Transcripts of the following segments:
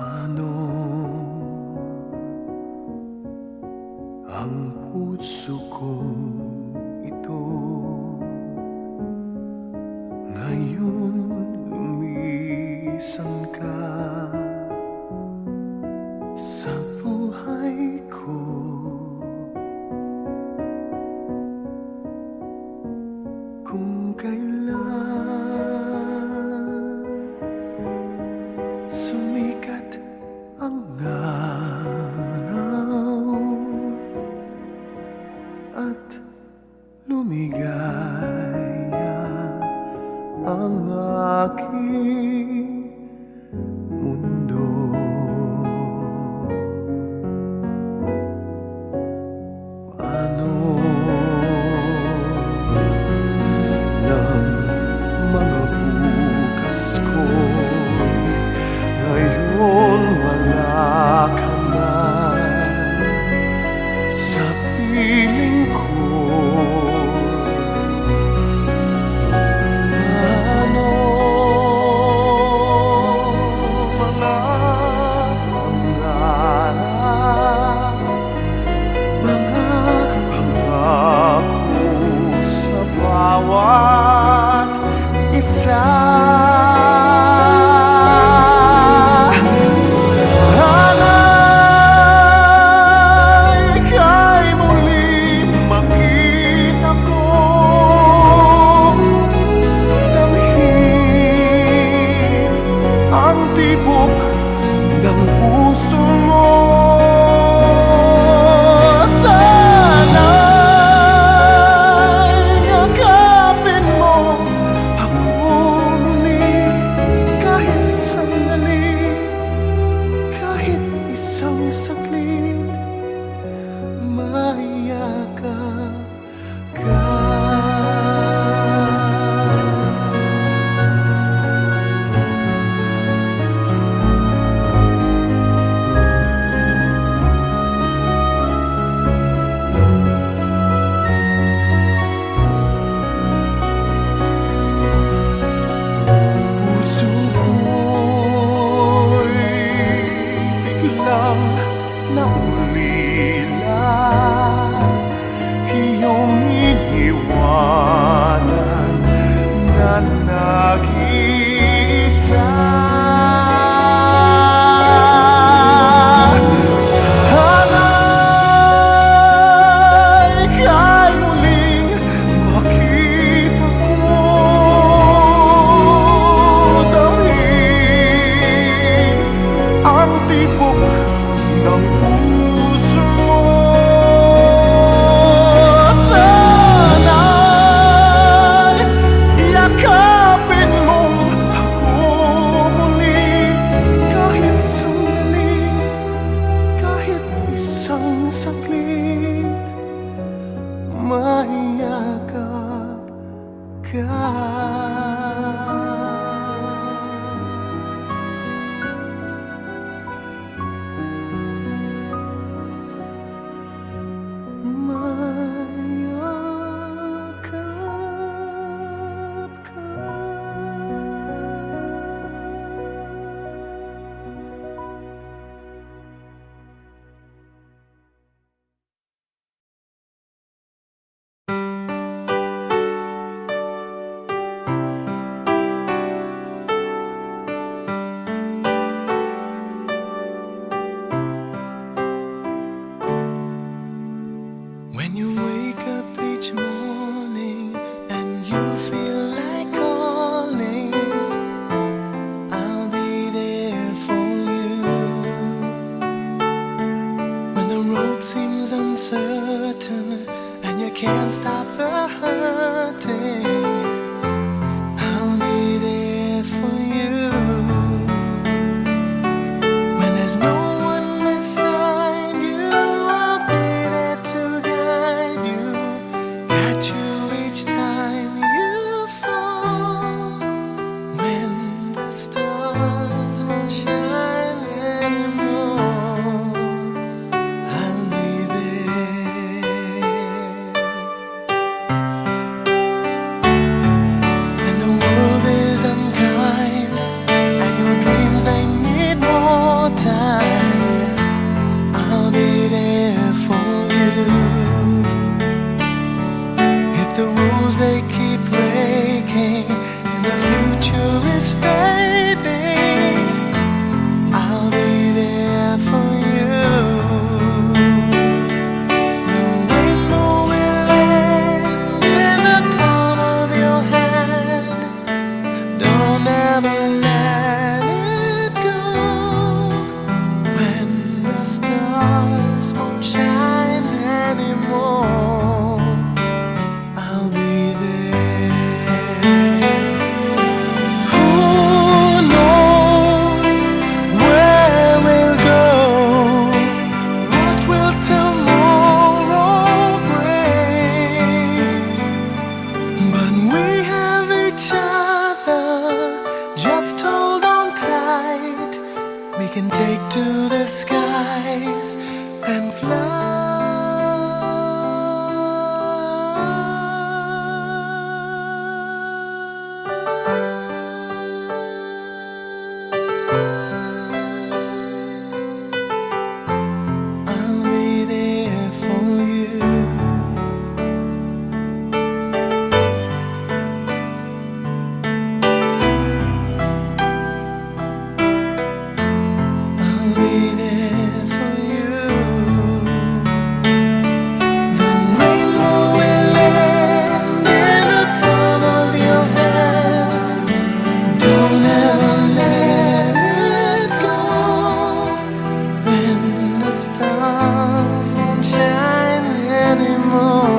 Paano ang puso kong ito ngayon lumisan ka sa buhay ko? Kung kailan sumikat ang araw at lumigaya ang aking mundo, paano ng mga bukas ko ngayon wala ka na sa piling ko? Paano mga pangarap, mga pangako sa bawat isa? Tibok ng puso mo, sana'y yakapin mo ako muli kahit sandali, kahit isang saglit, mayakap ka. Naulila iyong iniwanan na nag-iisa. Sana'y ika'y muling makita ko, damhin ang tibok ng puso mo, sana'y yakapin mo ako muli kahit sandali, kahit isang saglit, mayakap ka. When you wake up each morning and you feel like calling, I'll be there for you. When the road seems uncertain and you can't stop the hurting, I'll be there for you. When there's no one beside you, I'll be there to guide you, catch you each time you fall. When the stars won't shine anymore, I'll be there. And the world is unkind, and your dreams they need more time, I'll be there for you. If the rules they keep breaking and the future is fading, I'll be there for you. The rainbow will land in the palm of your hand. Don't ever let it go. When the stars won't shine anymore, I'll be there. Who knows where we'll go? What will tomorrow bring? But we have each other, just hold on tight. We can take to the skies and fly. I'll be there for you. I'll be there for you. The rainbow will land in the palm of your hand. Don't ever let it go. When the stars won't shine anymore,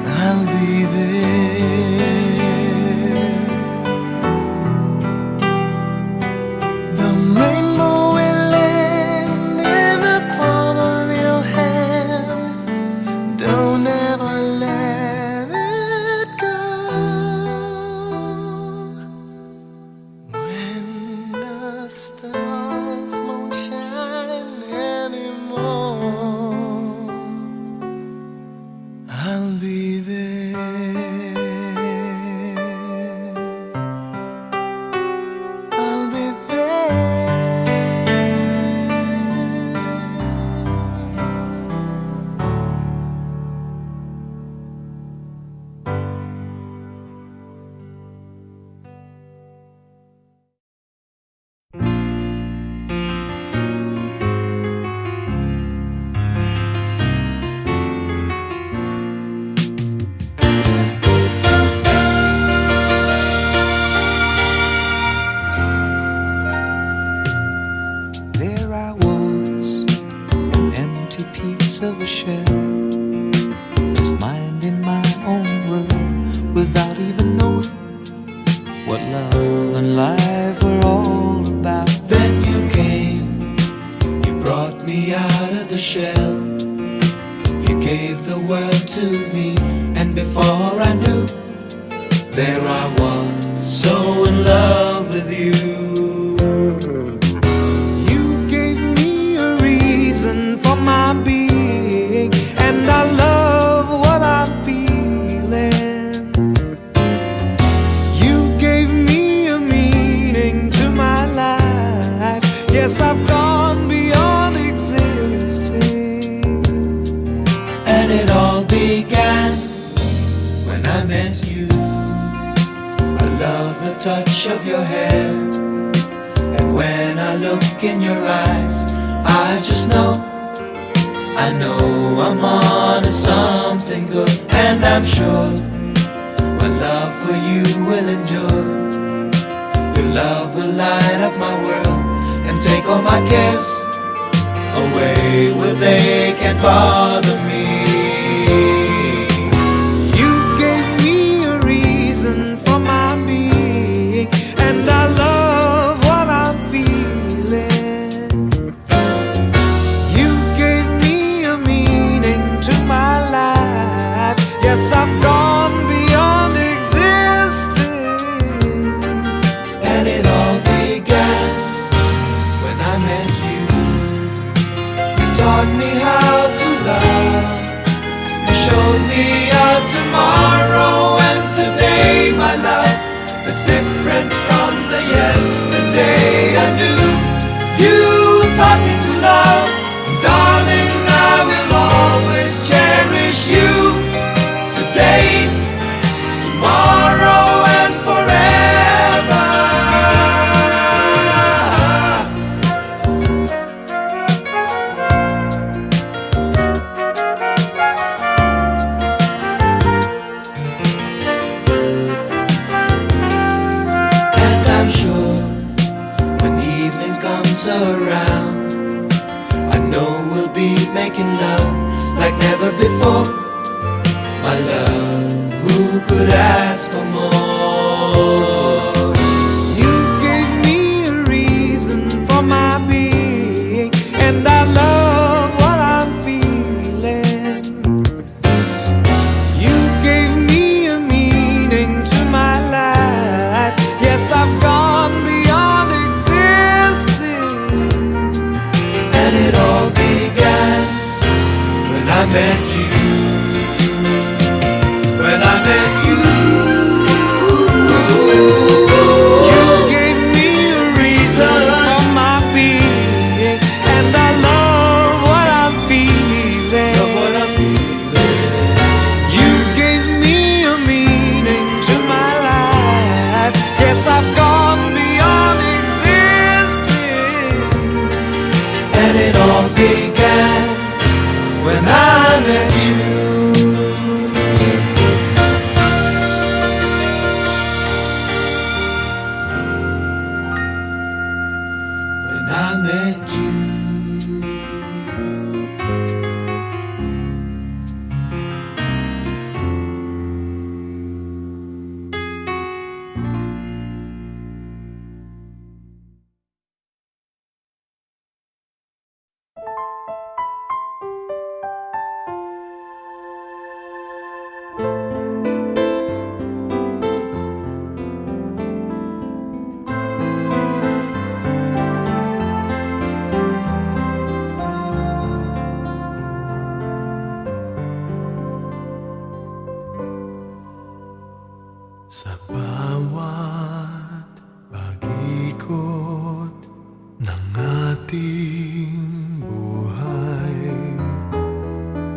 I'll be there. The rainbow will land in the palm of your hand. Don't ever let it go. When the stars won't shine anymore, I'll be there. I'll be there. There I was, an empty piece of a shell, just minding my own world without even knowing what love and life were all about. Then you came, you brought me out of the shell. You gave the world to me, and before I knew, there I was, so in love with you. You gave me a reason for my being, and I love what I'm feeling. You gave me a meaning to my life. Yes, I've gone beyond existing. And it all began when I met you. I love the touch of your hair, and when I look in your eyes, I just know, I know I'm on to something good. And I'm sure my love for you will endure. Your love will light up my world and take all my cares away where they can't bother me. You gave me a reason for my being, and I love what I'm feeling. You gave me a meaning to my life. Yes, I've gone beyond existing. And it all began when I met you. You taught me how to love. You showed me a tomorrow and today, my love, that's different from the yesterday I knew. comes around, I know we'll be making love like never before. My love, who could ask for more? You gave me a reason for my being, and I love what I'm feeling. You gave me a meaning to my life. Yes, I've gone beyond existing. And it all began when I met you. When I met you, you gave me a reason for my being, and I love what I'm feeling. Love what I'm feeling. You gave me a meaning to my life. Yes, I've gone beyond existing. And it all began when I met you. I met you. Sa bawat pag-ikot ng ating buhay,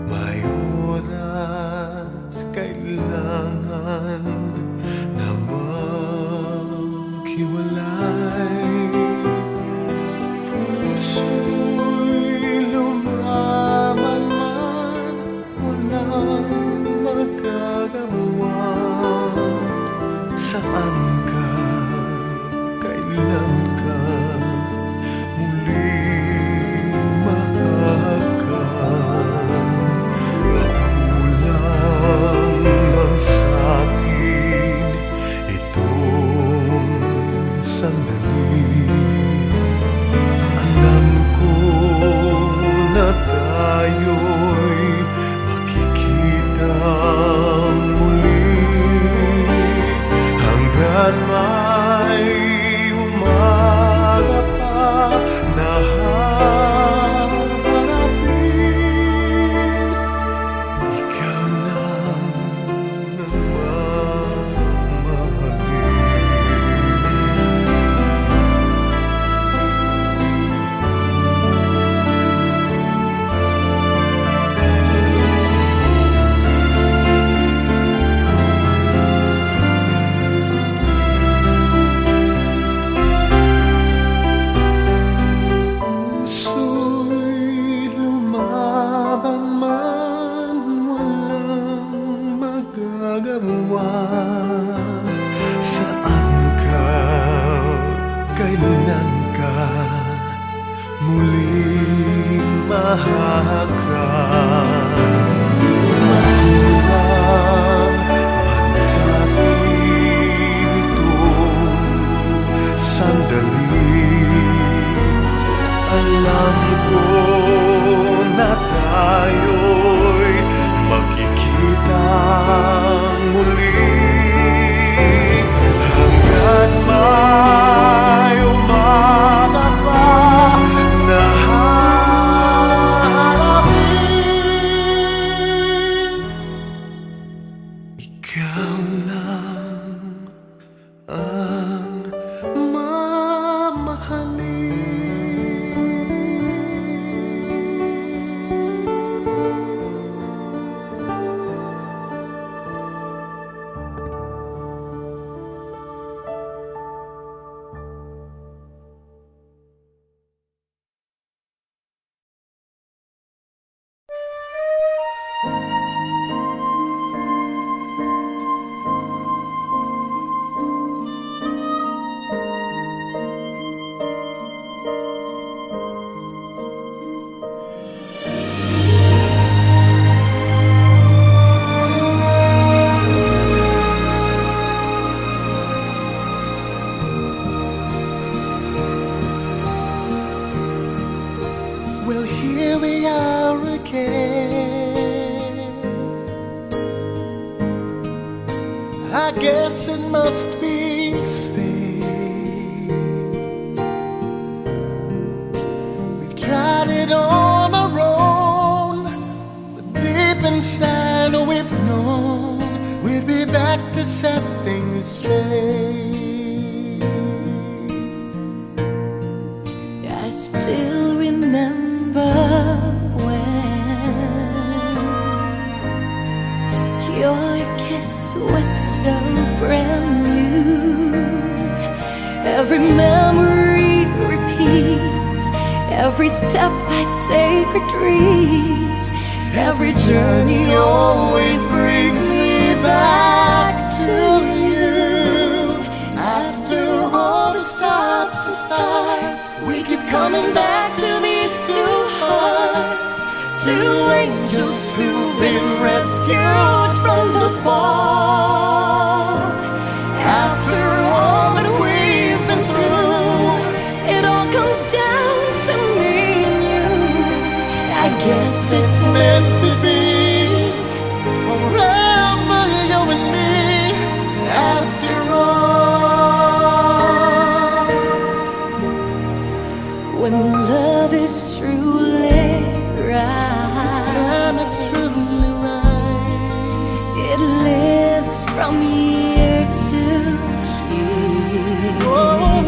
may oras kailangan na maghiwalay. Puso'y lumaban man, walang magagawa. Saan ka, kailan ka muling mahagkan? Makulang man sa'kin itong sandali. Alam ko na tayo'y makikita muli. Hanggang may umaga pa na hahanapin, ikaw lang ang mamahalin. Saan ka, kailan ka muling mahagkan? Makulang man sa'kin itong sandali. Alam ko na tayo'y magkikita muli. Hanggat may umaga pa na hahanapin, ikaw lang ang mamahalin. here we are again. I guess it must be fate. We've tried it on our own, but deep inside we've known we'd be back to set things straight. I still remember when your kiss was so brand new. Every memory repeats, every step I take retreats, every journey always brings me back to you. After all the stops and starts, we keep coming back to these two hearts, two angels who've been rescued from the fall. After all that we've been through, it all comes down to me and you. I guess it's meant to be. Forever you and me. After all, when love is truly right, this time it's truly right. It lives from year to year. Oh,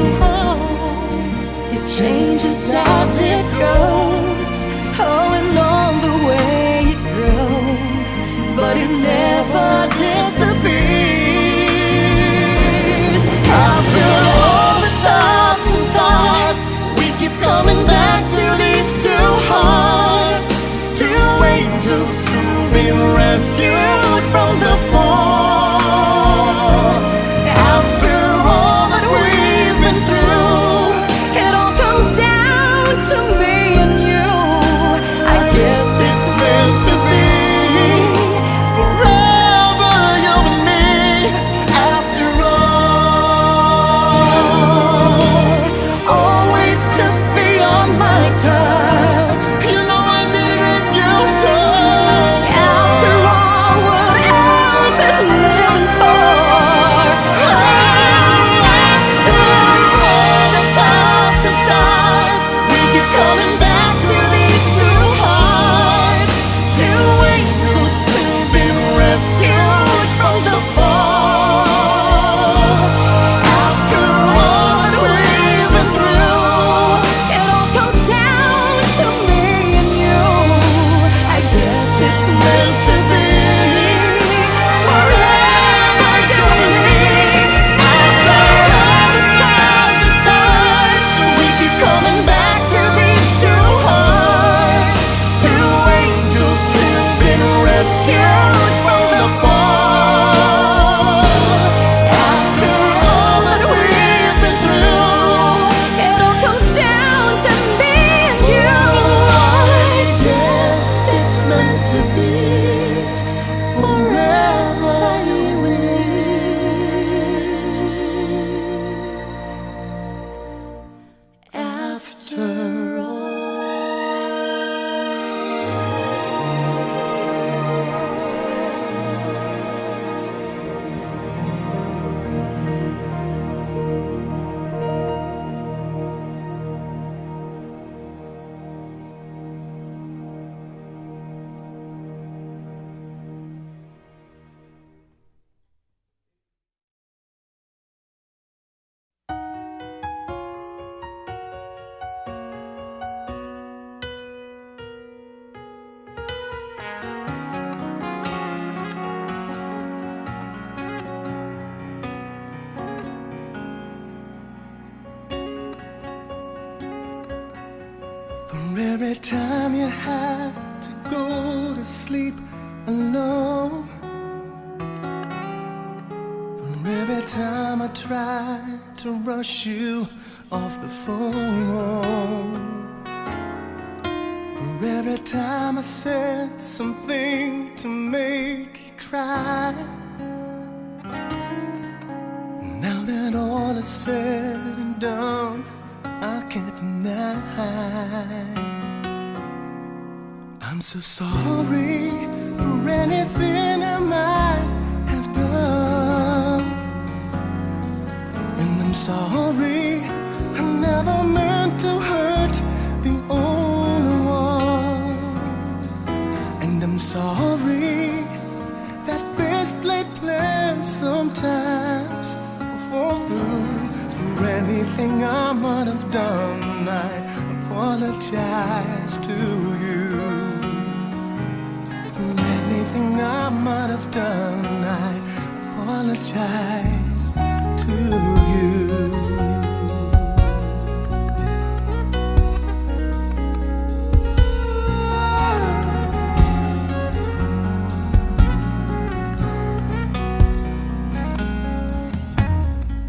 it changes as it goes. Oh, and on the way it grows, but it never disappears. After all the stops and starts, we keep coming back to these two hearts, two angels who've been rescued from the fall. After all that we've been through, it all comes down to me and you. I guess it's meant to be. Forever you and me. After all, always just beyond my touch. You know I needed you so. After all, what else is living for? After all the stops and starts, we keep coming back to these two hearts, two angels who've been rescued from the fall. After all that we've been through, it all comes down to me and you. I guess it's meant to be. Forever you and me. After all the stops and starts, we keep coming back to these two hearts, two angels who've been rescued from the fall. After all that we've been through, it all comes down to me and you. I guess it's meant to be. Forever you and me. After all. For every time you had to go to sleep alone, for every time I tried to rush you off the phone, for every time I said something to make you cry, now that all is said and done, I can't deny I'm so sorry for anything I might have done, and I'm sorry I never meant to hurt the only one. And I'm sorry that best laid plans sometimes fall through. For anything I might have done, I apologize to you. For anything I might have done, I apologize to you.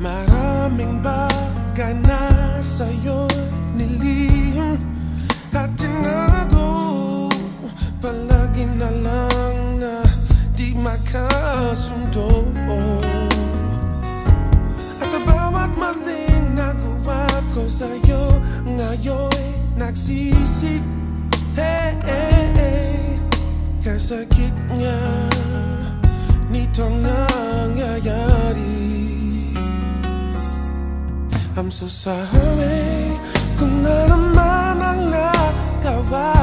Maraming bagay na sa'yo nilihim at tinago, palagi na lang na di makasundo. At sa bawat maling nagawa ko sa'yo, ngayon'y nagsisi. Hey, hey, hey. Kasakit nga nitong nangyayari. I'm so sorry kung ano man ang nagawa.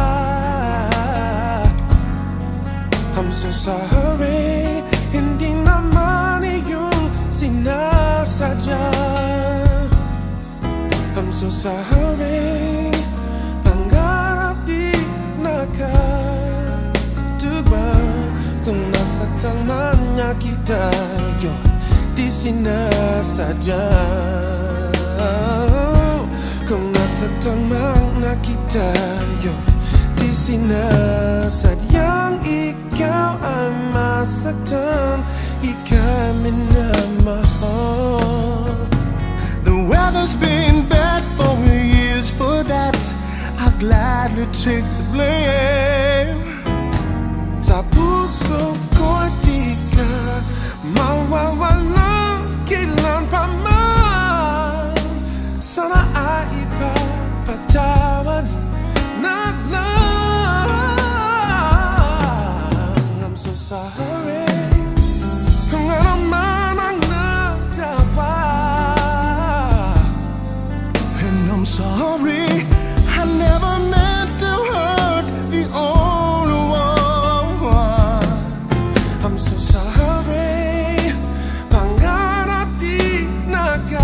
I'm so sorry, hindi naman iyong sinasadya. I'm so sorry, pangarap di nakatugma. Kung nasaktan man niya kita, yun di sinasadya. Kung nasaktan man na kita, yun di sinasadyang ikaw ay masaktan. Ikaw minamahal. The weather's been bad for years, for that I'll gladly take the blame. Sa puso ko'y di ka mawawala kailan pa man. Sana ay ipagpatawad na lang. I'm so sorry kung ano man ang nagawa. And I'm sorry I never meant to hurt the only one. I'm so sorry, pangarap di nakatugma.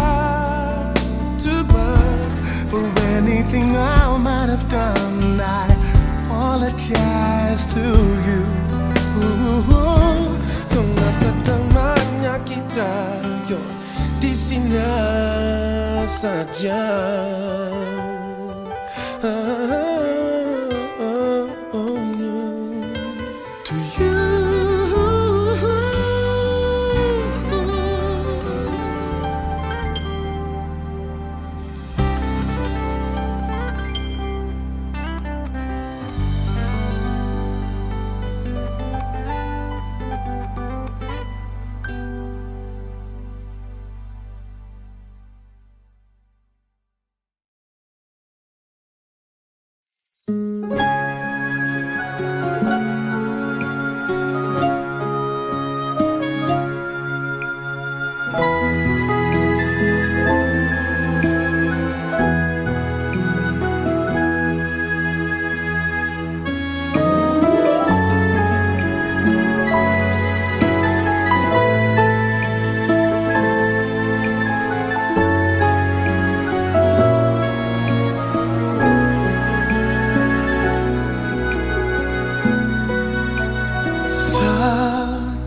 For anything I might have done, I apologize to you. Kung nasaktan man niya kita, yun di sinasadya. To you.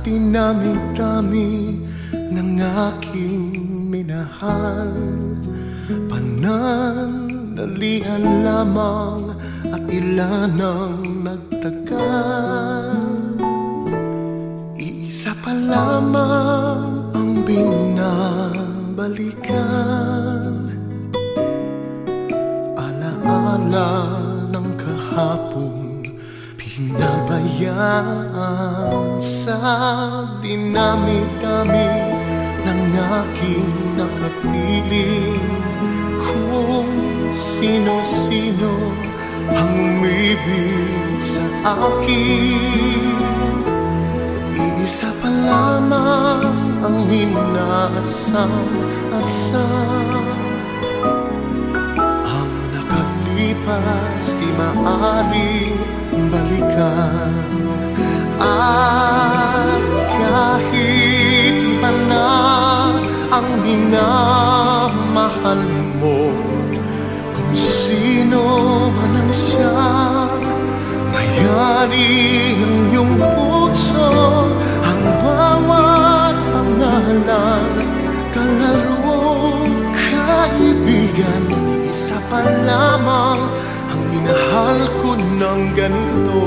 Dinami-dami ng aking minahal, panandalian lamang at ilan ang nagtagal. Iisa pa lamang ang binabalikan, alaala ng kahapon pinabayaan. Sa dinami-dami ng aking nakapiling, kung sino-sino ang umibig sa akin. Iisa pa lamang ang inaasam-asam. Ang nakalipas di maaaring balikan. At kahit iba na ang minamahal mo, kung sino man ang siyang mayari ng iyong puso, ang bawat pangalan, kalaro, kaibigan, isa pa lamang ang minahal ko ng ganito.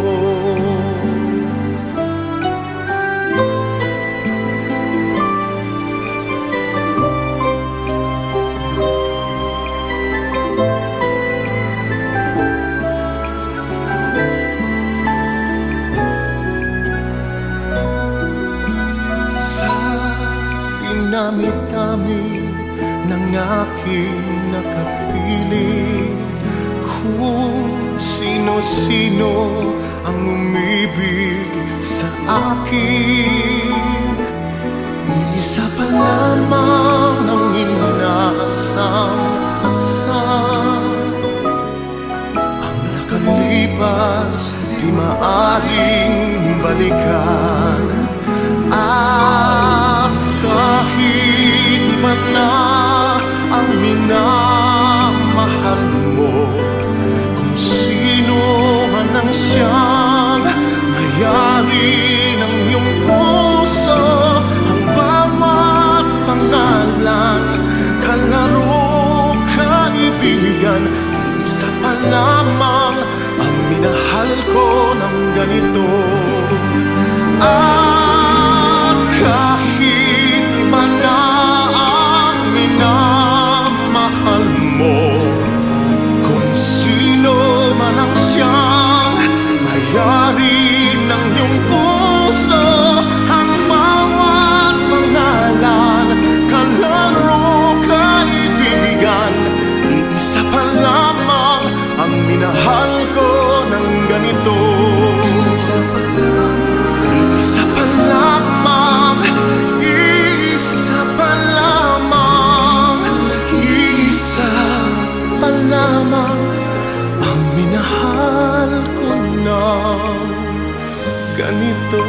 Dami-dami ng aking nakapiling, kung sino-sino ang umibig sa akin. Isa pa lamang ang inaasam-asam. Ang nakalipas di maaring balikan. At kahit iba na ang minamahal mo, kung sino man ang siyang mayari ng iyong puso, ang bawat pangalan, kalaro, kaibigan, isa pa lamang ang minahal ko ng ganito. At kahit iba na ang minamahal mo, kung sino man ang siyang mayari ng iyong puso, ang bawat pangalan, kalaro, kaibigan, iisa pa lamang ang minahal ko ng ganito. Isa pa lamang, isa pa lamang, isa pa lamang, isa pa lamang ang minahal ko ng ganito.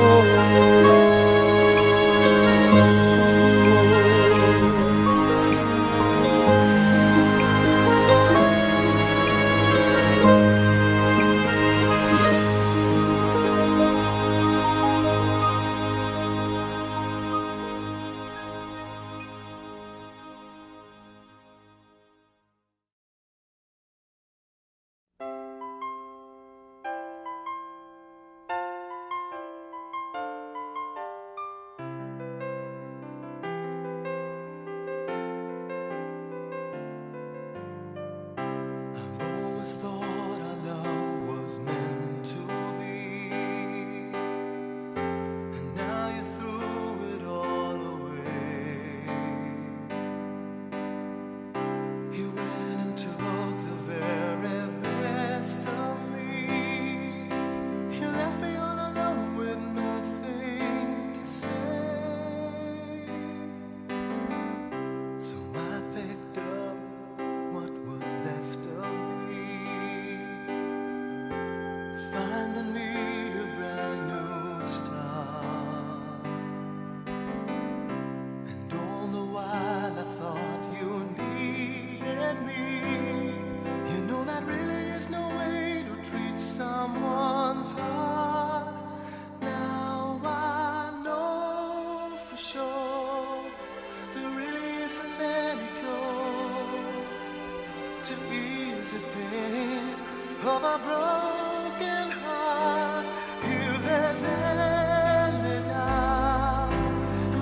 Of a broken heart, if there's any doubt,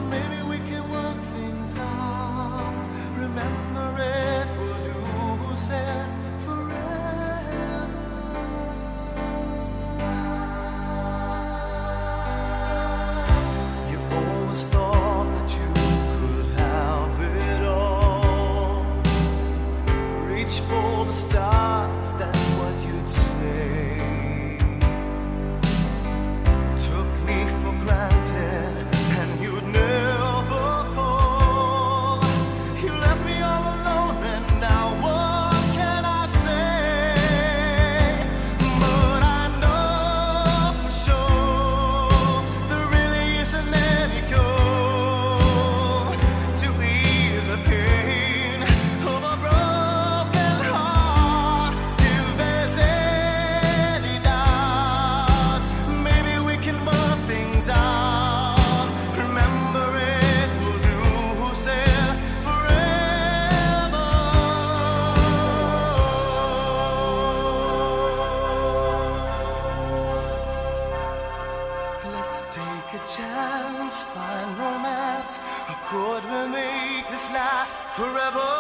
maybe we can work things out. Remember, it will do said forever. You always thought that you could have it all. Reach for the stars, that's what you'd say. chance, find romance, a chord will make this last forever.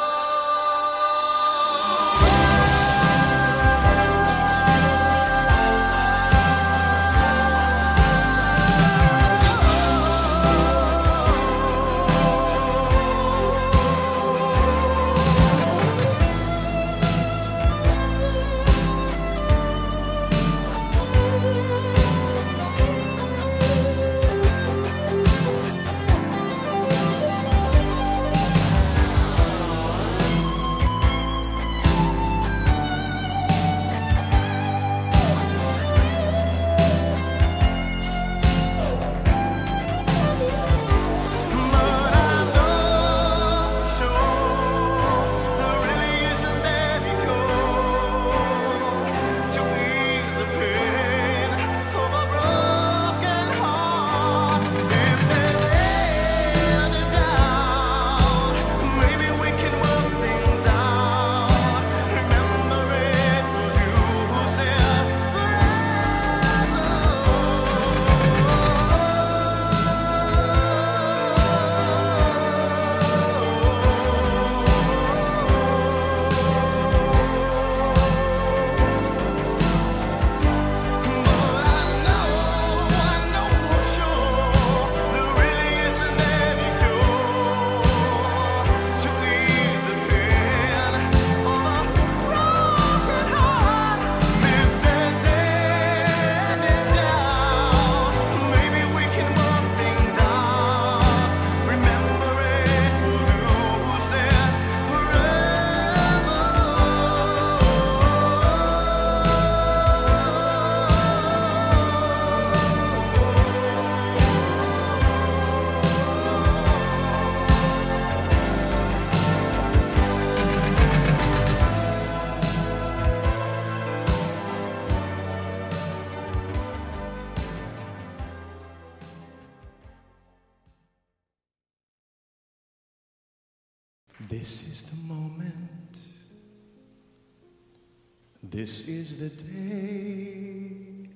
This is the moment. This is the day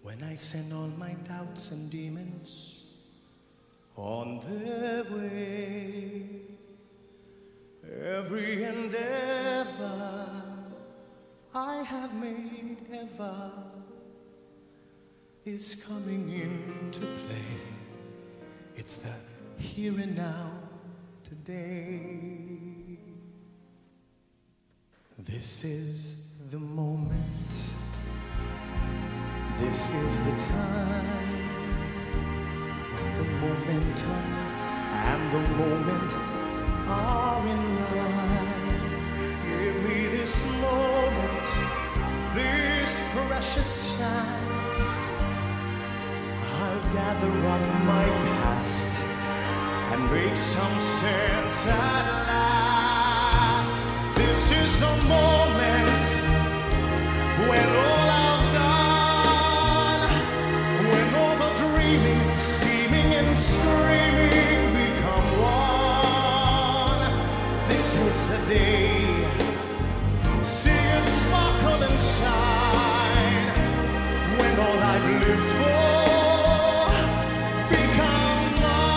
when I send all my doubts and demons on their way. Every endeavor I have made ever is coming into play. It's the here and now today. This is the moment. This is the time when the momentum and the moment are in line. Give me this moment, this precious chance. I'll gather up my past and make some sense at last. This is the moment when all I've done, when all the dreaming, scheming and screaming become one. This is the day, see it sparkle and shine, when all I've lived for become mine.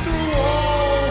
Through all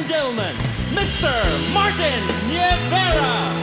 and gentlemen, Mr. Martin Nievera.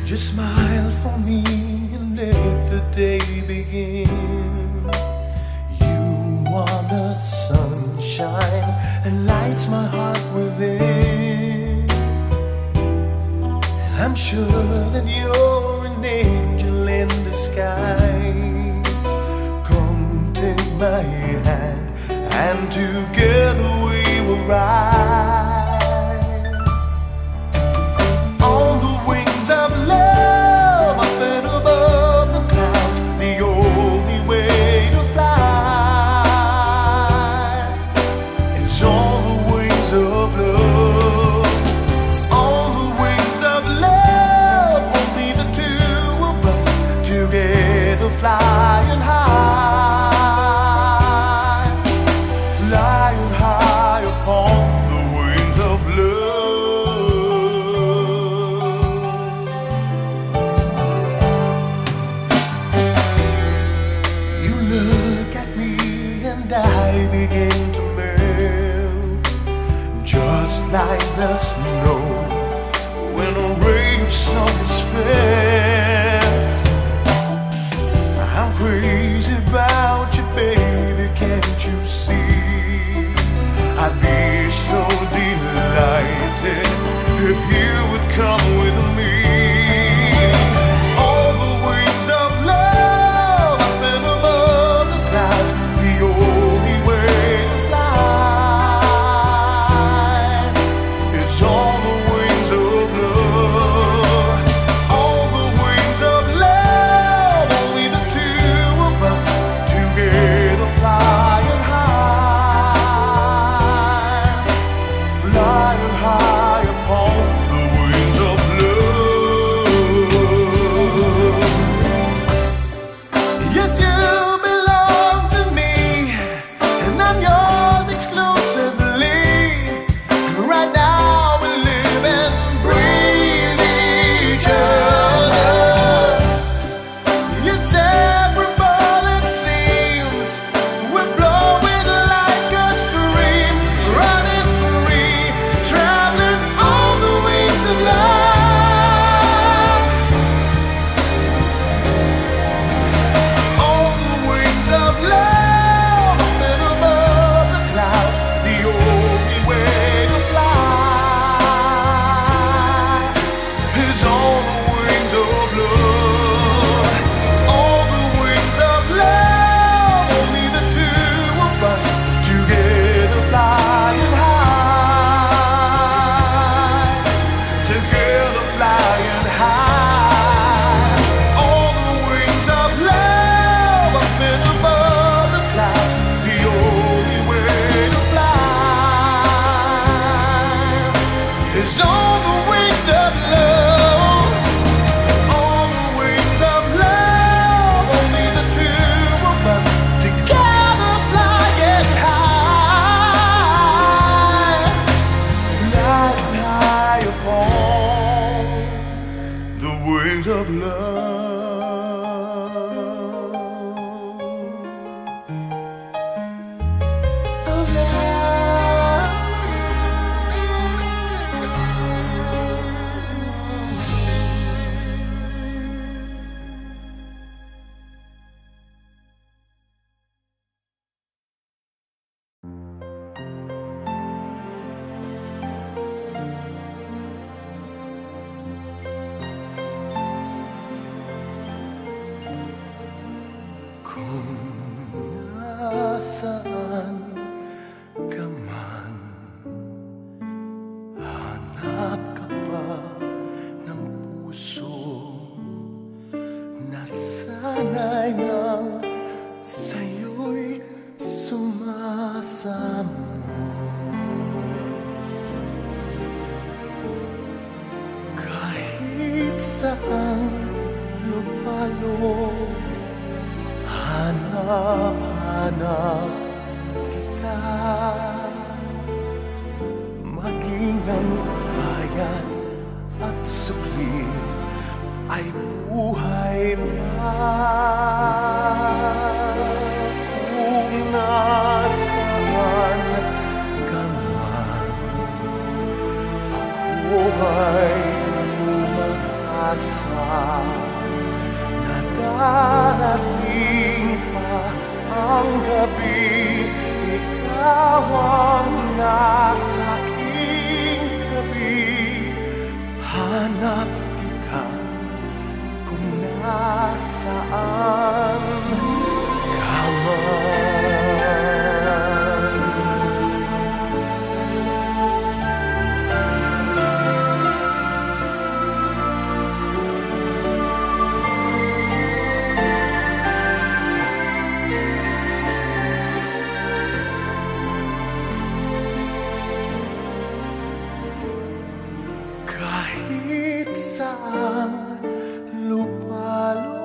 Just smile for me and let the day begin. You are the sunshine that lights my heart within. And I'm sure that you're an angel in disguise. Come take my hand and together we will rise. On the wings of love, up and above the clouds, the only way to fly is on the wings of love. On the wings of love, only the two of us together flying high, flying high upon the wings of love. I begin to melt, just like the snow when a ray of sun is felt. I'm crazy about you, baby, can't you see? I'd be so delighted if you would come with me. On the wings of love, up and above the clouds, the only way to fly is on the wings of love. On the wings of love, only the two of us together flying high, flying high upon the wings of love. Yes, you belong to me, and I'm yours exclusively. Right now we live and breathe each other. Inseparable it seems. We're flowing like a stream, running free, traveling on the wings of love. On the wings of love, up and above the clouds, the only way to fly is on the wings of love. On the wings of love, only the two of us together flying high, together flying high. On the wings of love, up and above the clouds, the only way to fly is on the wings of love. On the wings of love, only the two of us together flying high, flying high upon the wings of love. Of love. saan lupalo, hanap-hanap kita. Maging ang bayan at sukli ay buhay pa. Kung nasaan ka man, ako ay umaasa na darating pa ang gabi. Ikaw ang nasa aking gabi. Hanap kita kung nasaan ka man. Kahit saan lupalop,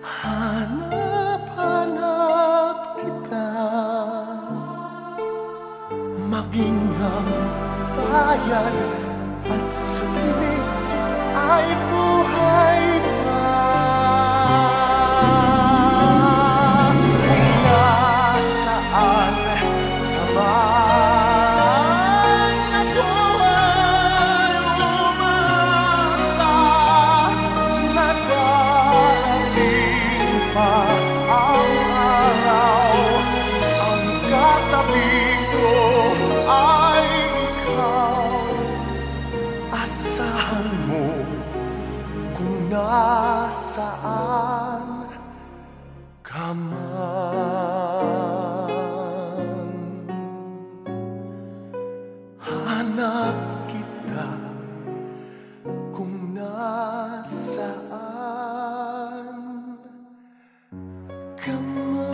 hanap-hanap kita. Maging ang bayad at sulit ay buhay pa. Kung nasaan ka man, ako ay umasa na darating pa ang araw. Ang katabi ko ay ikaw. Asahan mo kung nasaan ka man. Hanap kita kung nasaan ka man.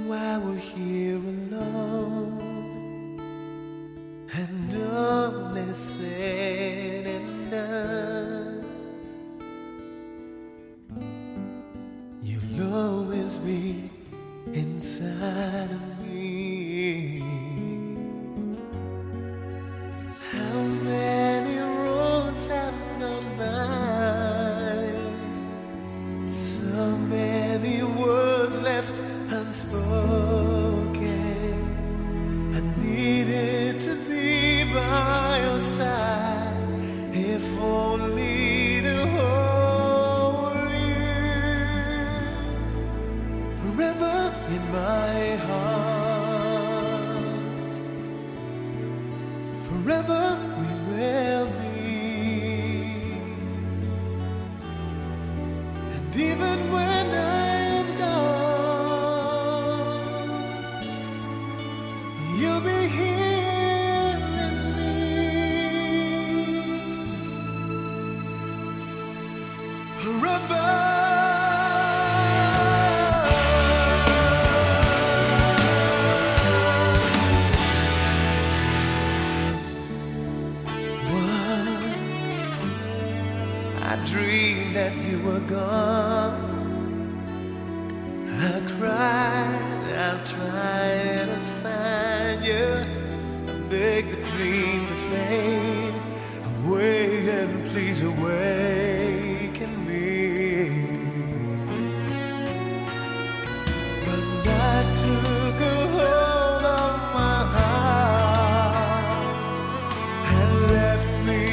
While we're here alone and only said and done, you'll always be inside of me. How many roads have gone by? So many words left unspoken. I needed to be by your side, if only to hold you forever in my heart. Forever we will be, and even when I'm gone, you'll be here in me. Forever. Once I dreamed that you were gone. I cried, I'll try to find you. I beg the dream to fade away, and please awaken me. But that took a hold of my heart and left me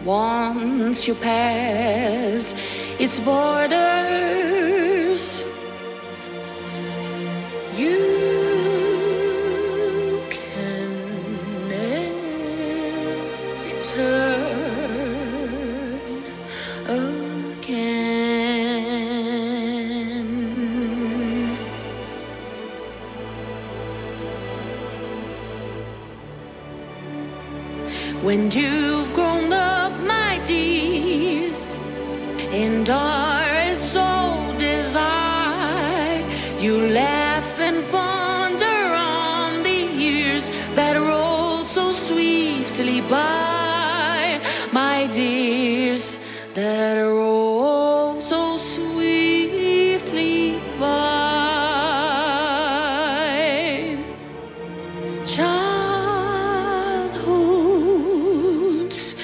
Once you pass its borders, you can never return again. When you've grown up, my dears, and are as old as I, you laugh and ponder on the years that roll so swiftly by, my dears, that roll so swiftly by. Childhood's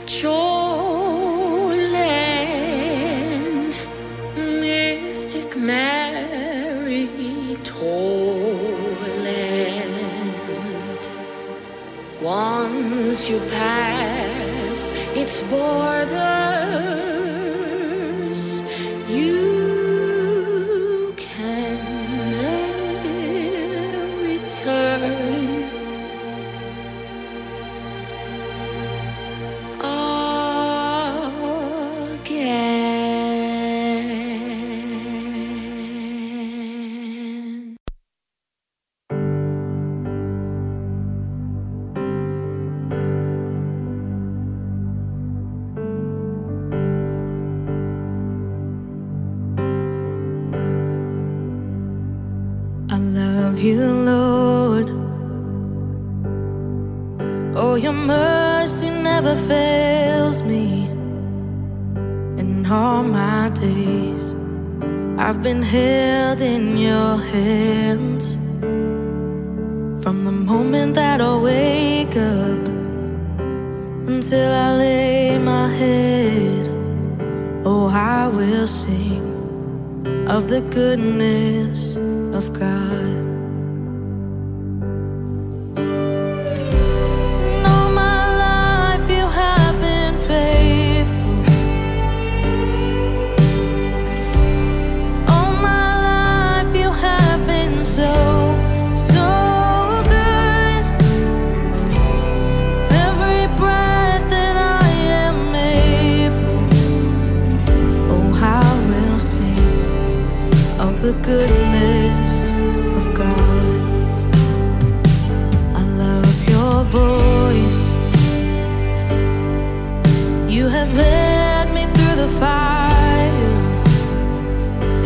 shoreland, mystic merry toyland. Once you pass its borders, you can never return again. I love you, Lord. Oh, your mercy never fails me. In all my days, I've been held in your hands. From the moment that I wake up until I lay my head, oh, I will sing of the goodness of God. And all my life you have been faithful. All my life you have been so, so good. With every breath that I am able, oh, I will sing of the goodness of God. I love your voice. You have led me through the fire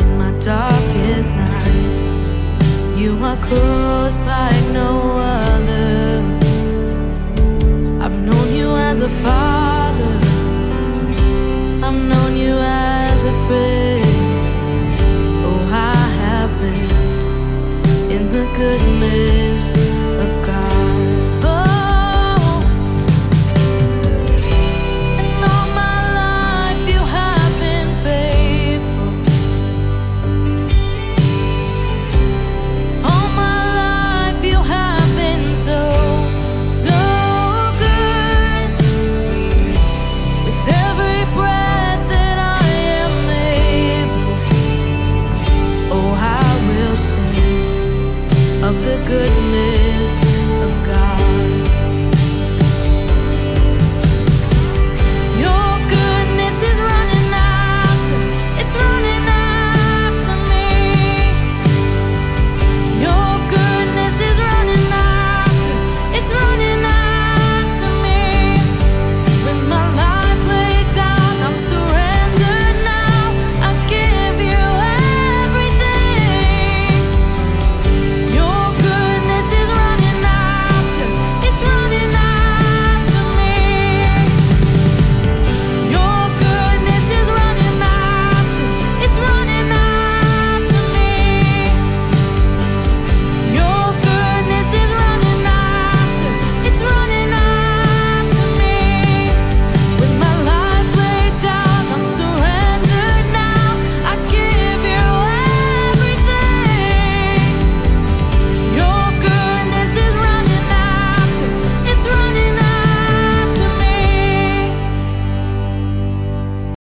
in my darkest night. You are close like no other. I've known you as a father. I've known you as a friend. In the goodness